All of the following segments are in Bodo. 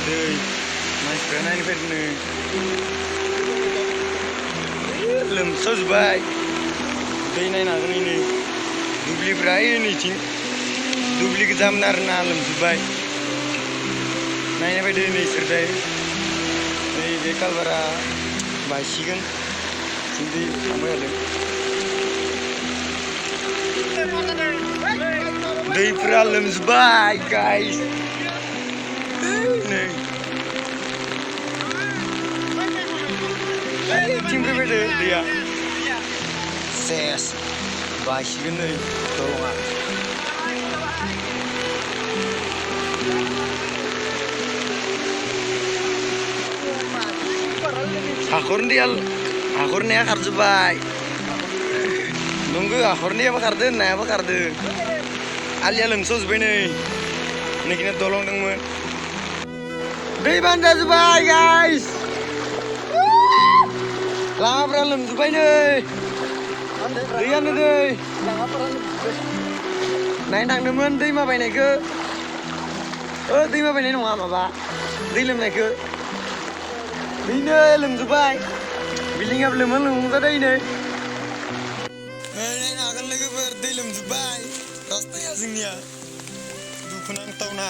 दै मानसिफ्रा नायनो फैदोंनो लोमसावजोब्बाय दै नायनो हागोन नै दुब्लिफ्रा नैथिं दुब्लि गोजामोन आरोना लोमजोब्बाय नायनो फैदो नै इसोरजाय नै बे कालभारा बायसिगोन दै थांबाय थादों दैफ्रा लोमजोब्बाय गाइस नै थिंफ्राय फैदो दैया सेस बायसिगोन नै दलङा हाखरनिया खारजोब्बाय नंगौ हाखरनियाबो खारदो नायाबो खारदो आलिया लोमसावजोब्बाय नै नैखिना दलं दंमोन दै बाना जाजोब्बाय गाइस लामाफ्रा लोमजोब्बाय नै दैयानो दै नायनो थांदोंमोन दैमा बायनायखौ दैमा बायनाय नङा माबा दै लोमनायखौ दैनो लोमजोब्बाय बिल्डिंआबो लोमजादों नै नायनो हागोन लोगोफोर दै लोमजोब्बाय रास्ताया जोंनिया दुखुनांथावना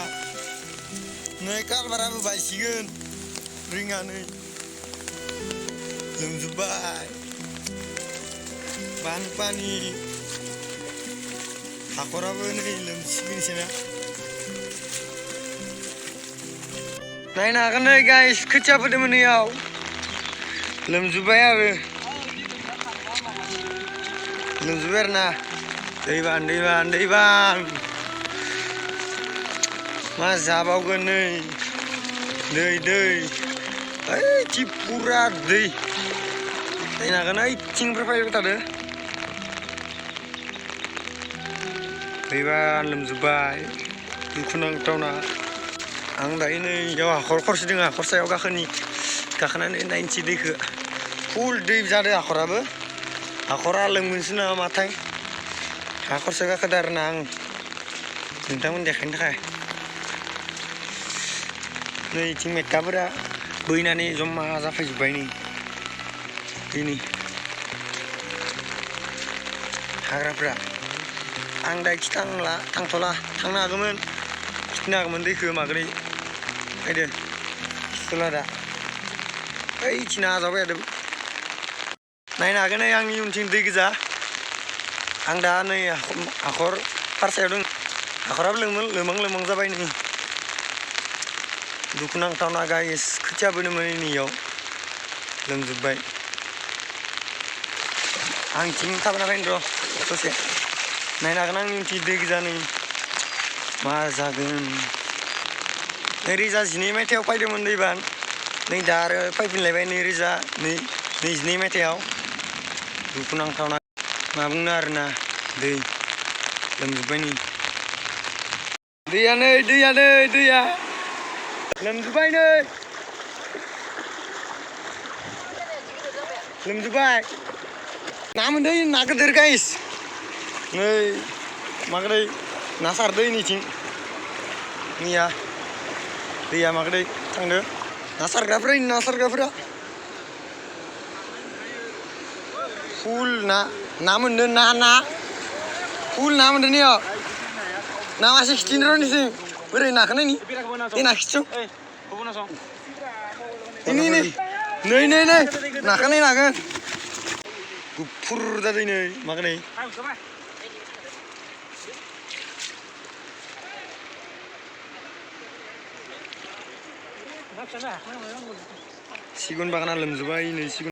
नै कालभाराबो बायसिगोन रिङा नै लोमजोब्बाय बानपानि हाखराबो नै लोमसिगोनसोना नायनो हागोन नै गाइस खोथिया फोदोंमोन नैयाव लोमजोब्बाय आरो लोमजोब्बाय आरोना दैबान मा जाबावगोन नै दै ओइथिं पुरा दै नायनो हागोन ओइथिंनिफ्राय फैबाय थादो दैबान लोमजोब्बाय दुखुनांथावना आं दायो नै इयाव हाखर खरसे दङ हाखर सायाव गाखोनानै नायनोसै दैखौ फुल दै जादों हाखरा लोमगोनसो नामाथाय हाखर सायाव गाखोदों आरोना आं नोंथांमोन देखायनो थाखाय नै इथिं मेटकाफोरा बैनानै जमा जाफैजोब्बाय नै दैनि हाग्राफ्रा आं दा थांथ'ला थांनो हागौमोन खिथिनो हागौमोन दैखौ माबोरै फैदो खिथ'ला दा ओइथिं आजावबाय थादों नायनो हागोन नै आंनि उनथिं दै गोजा आं दा नै हाखर फारसायाव दं हाखराबो लोमहां जाबाय नै दुखुनांथावना गाइस खोथिया बोनोमोन नैयाव लोमजोब्बाय आं थिं थाबायना फैनो र' ससे नायनो हागोन आंनि उनथिं दै गोजा नै मा जागोन नैरोजा 12 मायथाइयाव फैदोंमोन दैबान नै दा आरो फैफिनलायबाय 2022 मायथाइयाव दुखुनांथावना मा बुंनो आरोना दै लोमजोब्बाय नै दैया लोमजोब्बाय नै लोमजोब्बाय ना मोनदों ना गिदिर गाइस नै मागोदै ना सारदो नैथिं मैया दैया मागोदै थांदो ना सारग्राफोरा फुल ना मोनदों ना फुल ना मोनदों नैयाव ना मासे खिथिनो र' नोंसोर बोरै नाखौ नायनि ना खिथिसं नै नाखौ नायनो हागोन गुफुर जादों नै मागोदै सिगुन बागाना लोमजोब्बाय नै